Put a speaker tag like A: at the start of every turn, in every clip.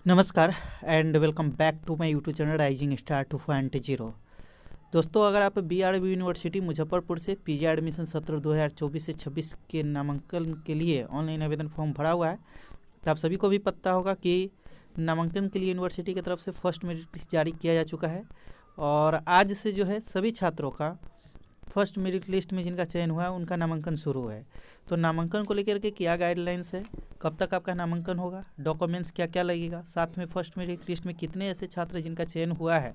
A: नमस्कार and welcome back to my YouTube channel rising star 2.0। दोस्तों, अगर आप बीआरबी यूनिवर्सिटी मुजफ्फरपुर से पीजी एडमिशन सत्र 2024 से 26 के नामांकन के लिए ऑनलाइन आवेदन फॉर्म भरा हुआ है, तो आप सभी को भी पता होगा कि नामांकन के लिए यूनिवर्सिटी की तरफ से फर्स्ट मेरिट लिस्ट जारी किया जा चुका है और आज से जो है सभी छात्रों का फर्स्ट मेरिट लिस्ट में जिनका चयन हुआ है उनका नामांकन शुरू है। तो नामांकन को लेकर के क्या गाइडलाइंस है, कब तक आपका नामांकन होगा, डॉक्यूमेंट्स क्या क्या लगेगा, साथ में फर्स्ट मेरिट लिस्ट में कितने ऐसे छात्र हैं जिनका चयन हुआ है,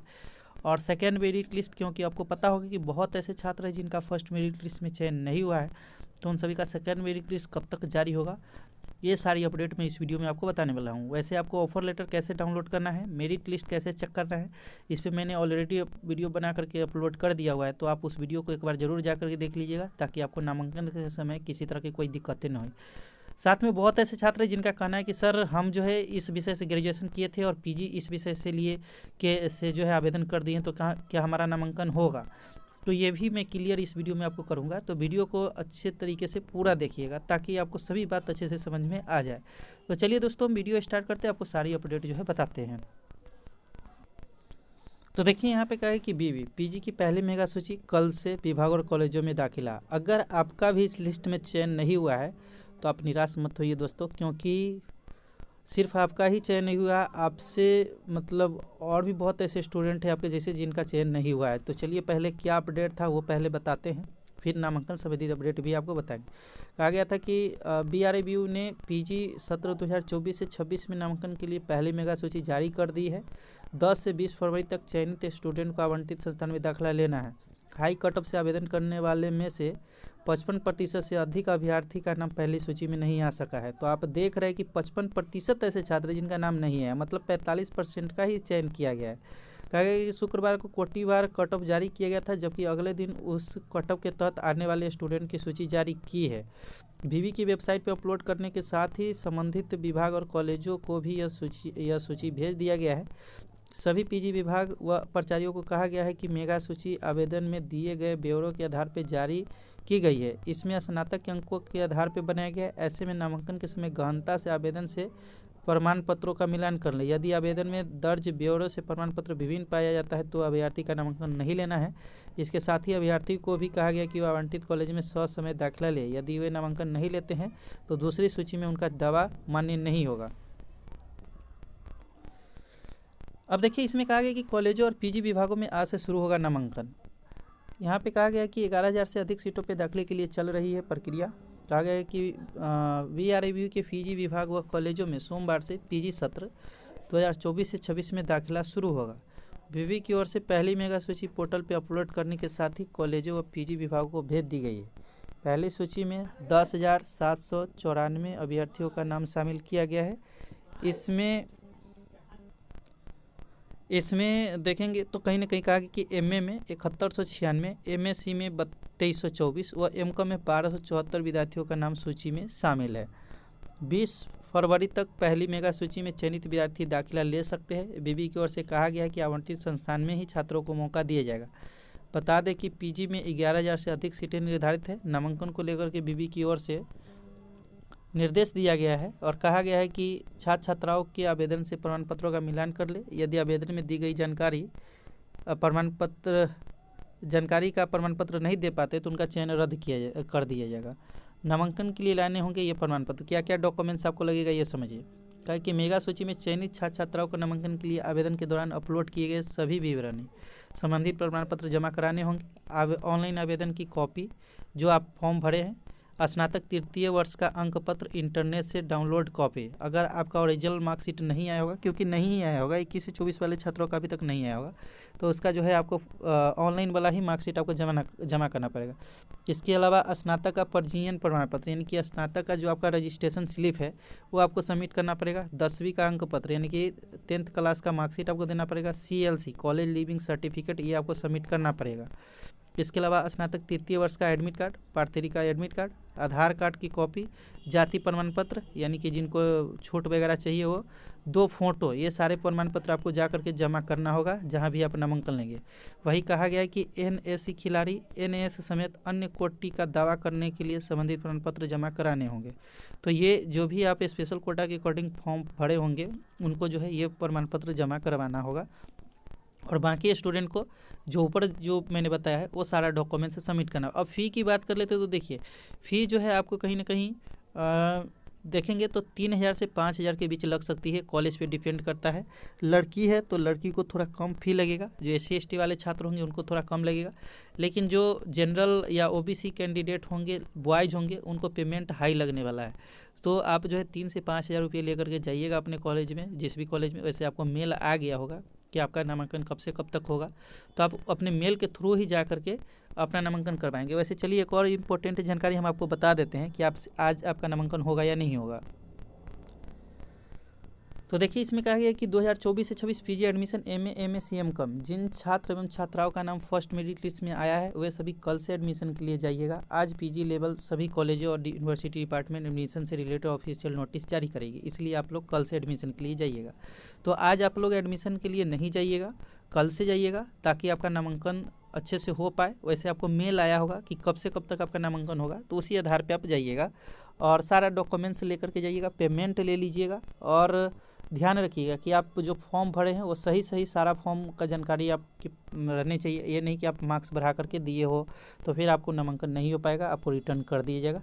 A: और सेकेंड मेरिट लिस्ट, क्योंकि आपको पता होगा कि बहुत ऐसे छात्र हैं जिनका फर्स्ट मेरिट लिस्ट में चयन नहीं हुआ है, तो उन सभी का सेकेंड मेरिट लिस्ट कब तक जारी होगा, ये सारी अपडेट मैं इस वीडियो में आपको बताने वाला हूँ। वैसे आपको ऑफर लेटर कैसे डाउनलोड करना है, मेरिट लिस्ट कैसे चेक करना है, इस पर मैंने ऑलरेडी वीडियो बना करके अपलोड कर दिया हुआ है, तो आप उस वीडियो को एक बार ज़रूर जा करके देख लीजिएगा ताकि आपको नामांकन के समय किसी तरह की कोई दिक्कतें ना हो। साथ में बहुत ऐसे छात्र हैं जिनका कहना है कि सर हम जो है इस विषय से ग्रेजुएशन किए थे और पीजी इस विषय से लिए के से जो है आवेदन कर दिए, तो क्या हमारा नामांकन होगा। तो ये भी मैं क्लियर इस वीडियो में आपको करूंगा, तो वीडियो को अच्छे तरीके से पूरा देखिएगा ताकि आपको सभी बात अच्छे से समझ में आ जाए। तो चलिए दोस्तों, हम वीडियो स्टार्ट करते हैं, आपको सारी अपडेट जो है बताते हैं। तो देखिए यहाँ पे क्या है कि पीजी की पहली मेगा सूची कल से विभाग और कॉलेजों में दाखिला। अगर आपका भी इस लिस्ट में चयन नहीं हुआ है तो आप निराश मत होइए दोस्तों, क्योंकि सिर्फ आपका ही चयन नहीं हुआ, आपसे मतलब और भी बहुत ऐसे स्टूडेंट हैं आपके जैसे जिनका चयन नहीं हुआ है। तो चलिए पहले क्या अपडेट था वो पहले बताते हैं, फिर नामांकन संबंधित अपडेट भी आपको बताएंगे। कहा गया था कि बीआरबीयू ने पीजी सत्र 2024 से 26 में नामांकन के लिए पहली मेगा सूची जारी कर दी है। 10 से 20 फरवरी तक चयनित स्टूडेंट को आवंटित संस्थान में दाखिला लेना है। हाई कट ऑफ से आवेदन करने वाले में से 55% से अधिक अभ्यर्थी का नाम पहली सूची में नहीं आ सका है। तो आप देख रहे हैं कि 55% ऐसे छात्र जिनका नाम नहीं है, मतलब 45% का ही चयन किया गया है। कहा गया कि शुक्रवार को कोटिवार कट ऑफ जारी किया गया था, जबकि अगले दिन उस कट ऑफ के तहत आने वाले स्टूडेंट की सूची जारी की है। विवि की वेबसाइट पर अपलोड करने के साथ ही संबंधित विभाग और कॉलेजों को भी यह सूची भेज दिया गया है। सभी पीजी विभाग व प्राचार्यों को कहा गया है कि मेगा सूची आवेदन में दिए गए ब्यौरों के आधार पर जारी की गई है। इसमें स्नातक के अंकों के आधार पर बनाया गया है। ऐसे में नामांकन के समय गहनता से आवेदन से प्रमाण पत्रों का मिलान कर लें। यदि आवेदन में दर्ज ब्यौरों से प्रमाण पत्र विभिन्न पाया जाता है तो अभ्यर्थी का नामांकन नहीं लेना है। इसके साथ ही अभ्यर्थी को भी कहा गया कि वह आवंटित कॉलेज में ससमय दाखिला ले। यदि वे नामांकन नहीं लेते हैं तो दूसरी सूची में उनका दावा मान्य नहीं होगा। अब देखिए, इसमें कहा गया कि कॉलेजों और पीजी विभागों में आज से शुरू होगा नामांकन। यहाँ पे कहा गया कि 11,000 से अधिक सीटों पे दाखिले के लिए चल रही है प्रक्रिया। कहा गया है कि बीआरबीयू के पीजी विभाग व कॉलेजों में सोमवार से पीजी सत्र 2024 से 26 में दाखिला शुरू होगा। विवि की ओर से पहली मेगा सूची पोर्टल पे अपलोड करने के साथ ही कॉलेजों व पीजी विभागों को भेज दी गई है। पहली सूची में 10,794 अभ्यर्थियों का नाम शामिल किया गया है। इसमें देखेंगे तो कहीं ना कहीं कहा कि एमए में 7196, एमएससी में 2324 व एमकॉम में 1274 विद्यार्थियों का नाम सूची में शामिल है। 20 फरवरी तक पहली मेगा सूची में चयनित विद्यार्थी दाखिला ले सकते हैं। विवि की ओर से कहा गया है कि आवंटित संस्थान में ही छात्रों को मौका दिया जाएगा। बता दें कि पीजी में 11,000 से अधिक सीटें निर्धारित है। नामांकन को लेकर के विवि की ओर से निर्देश दिया गया है और कहा गया है कि छात्र छात्राओं के आवेदन से प्रमाण पत्रों का मिलान कर ले। यदि आवेदन में दी गई जानकारी का प्रमाण पत्र नहीं दे पाते तो उनका चयन रद्द कर दिया जाएगा। नामांकन के लिए लाने होंगे ये प्रमाण पत्र। क्या क्या डॉक्यूमेंट्स आपको लगेगा ये समझिए। कहा कि मेगा सूची में चयनित छात्र छात्राओं को नामांकन के लिए आवेदन के दौरान अपलोड किए गए सभी विवरण संबंधित प्रमाण पत्र जमा कराने होंगे। ऑनलाइन आवेदन की कॉपी जो आप फॉर्म भरे हैं, स्नातक तृतीय वर्ष का अंक पत्र, इंटरनेट से डाउनलोड कॉपी। अगर आपका ओरिजिनल मार्कशीट नहीं आया होगा, क्योंकि नहीं ही आया होगा, 21 से 24 वाले छात्रों का अभी तक नहीं आया होगा, तो उसका जो है आपको ऑनलाइन वाला ही मार्कशीट आपको जमा करना पड़ेगा। इसके अलावा स्नातक का पंजीयन प्रमाण पत्र यानी कि स्नातक का जो आपका रजिस्ट्रेशन स्लिप है वो आपको सबमिट करना पड़ेगा। 10वीं का अंक पत्र यानी कि 10th क्लास का मार्कशीट आपको देना पड़ेगा। CLC कॉलेज लिविंग सर्टिफिकेट ये आपको सबमिट करना पड़ेगा। इसके अलावा स्नातक तृतीय वर्ष का एडमिट कार्ड, पार्ट 3 का एडमिट कार्ड, आधार कार्ड की कॉपी, जाति प्रमाण पत्र यानी कि जिनको छूट वगैरह चाहिए वो, 2 फोटो, ये सारे प्रमाण पत्र आपको जा करके जमा करना होगा जहाँ भी आप नामांकन लेंगे। वही कहा गया है कि NSC खिलाड़ी NAS समेत अन्य कोटि का दावा करने के लिए संबंधित प्रमाण पत्र जमा कराने होंगे। तो ये जो भी आप स्पेशल कोटा के अकॉर्डिंग फॉर्म भरे होंगे उनको जो है ये प्रमाण पत्र जमा करवाना होगा। और बाकी स्टूडेंट को जो ऊपर जो मैंने बताया है वो सारा डॉक्यूमेंट से सबमिट करना। अब फ़ी की बात कर लेते तो देखिए फ़ी जो है आपको कहीं ना कहीं देखेंगे तो 3,000 से 5,000 के बीच लग सकती है, कॉलेज पे डिपेंड करता है। लड़की है तो लड़की को थोड़ा कम फ़ी लगेगा, जो SC ST वाले छात्र होंगे उनको थोड़ा कम लगेगा, लेकिन जो जनरल या OBC कैंडिडेट होंगे, बॉयज़ होंगे, उनको पेमेंट हाई लगने वाला है। तो आप जो है 3 से 5,000 रुपये लेकर के जाइएगा अपने कॉलेज में, जिस भी कॉलेज में। वैसे आपको मेल आ गया होगा कि आपका नामांकन कब से कब तक होगा, तो आप अपने मेल के थ्रू ही जा करके अपना नामांकन करवाएंगे। वैसे चलिए एक और इम्पोर्टेंट जानकारी हम आपको बता देते हैं कि आप आज आपका नामांकन होगा या नहीं होगा। तो देखिए इसमें कहा गया है कि 2024 से 26 PG admission MA MA CM कम जिन छात्र एवं छात्राओं का नाम फर्स्ट मेरिट लिस्ट में आया है वे सभी कल से एडमिशन के लिए जाइएगा। आज PG लेवल सभी कॉलेजों और यूनिवर्सिटी डिपार्टमेंट एडमिशन से रिलेटेड ऑफिशियल नोटिस जारी करेगी, इसलिए आप लोग कल से एडमिशन के लिए जाइएगा। तो आज आप लोग एडमिशन के लिए नहीं जाइएगा, कल से जाइएगा ताकि आपका नामांकन अच्छे से हो पाए। वैसे आपको मेल आया होगा कि कब से कब तक आपका नामांकन होगा, तो उसी आधार पे आप जाइएगा और सारा डॉक्यूमेंट्स लेकर के जाइएगा, पेमेंट ले लीजिएगा और ध्यान रखिएगा कि आप जो फॉर्म भरे हैं वो सही सारा फॉर्म का जानकारी आपकी रहनी चाहिए। ये नहीं कि आप मार्क्स बढ़ा करके दिए हो तो फिर आपको नामांकन नहीं हो पाएगा, आपको रिटर्न कर दिया जाएगा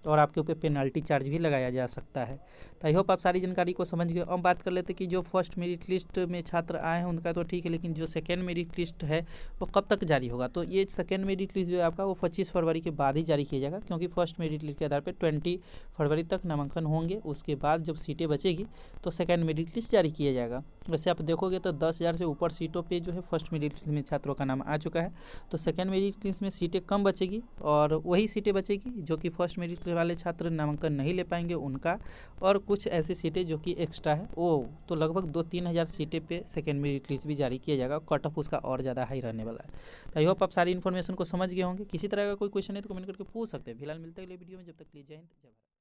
A: और आपके ऊपर पेनल्टी चार्ज भी लगाया जा सकता है। तो आई होप आप सारी जानकारी को समझ गए। अब बात कर लेते कि जो फर्स्ट मेरिट लिस्ट में छात्र आए हैं उनका तो ठीक है, लेकिन जो सेकेंड मेरिट लिस्ट है वो कब तक जारी होगा। तो ये सेकेंड मेरिट लिस्ट जो है आपका वो 25 फरवरी के बाद ही जारी किया जाएगा, क्योंकि फर्स्ट मेरिट लिस्ट के आधार पर 20 फरवरी तक नामांकन होंगे। उसके बाद जब सीटें बचेगी तो सेकेंड मेरिट लिस्ट जारी किया जाएगा। वैसे आप देखोगे तो 10,000 से ऊपर सीटों पर जो है फर्स्ट मेरिट लिस्ट में छात्रों का नाम आ चुका है। तो सेकेंड मेरिट लिस्ट में सीटें कम बचेगी और वही सीटें बचेगी जो कि फर्स्ट मेरिट वाले छात्र नामांकन नहीं ले पाएंगे उनका, और कुछ ऐसी सीटें जो कि एक्स्ट्रा है वो तो लगभग 2-3 हज़ार सीटें पे सेकेंड मेरिट लिस्ट भी जारी किया जाएगा। कट ऑफ उसका और ज़्यादा हाई रहने वाला है। तो आई होप आप सारी इन्फॉर्मेशन को समझ गए होंगे। किसी तरह का कोई क्वेश्चन है तो कमेंट करके पूछ सकते हैं। फिलहाल मिलते हैं अगले वीडियो में, जब तक के लिए जय हिंद जय भारत।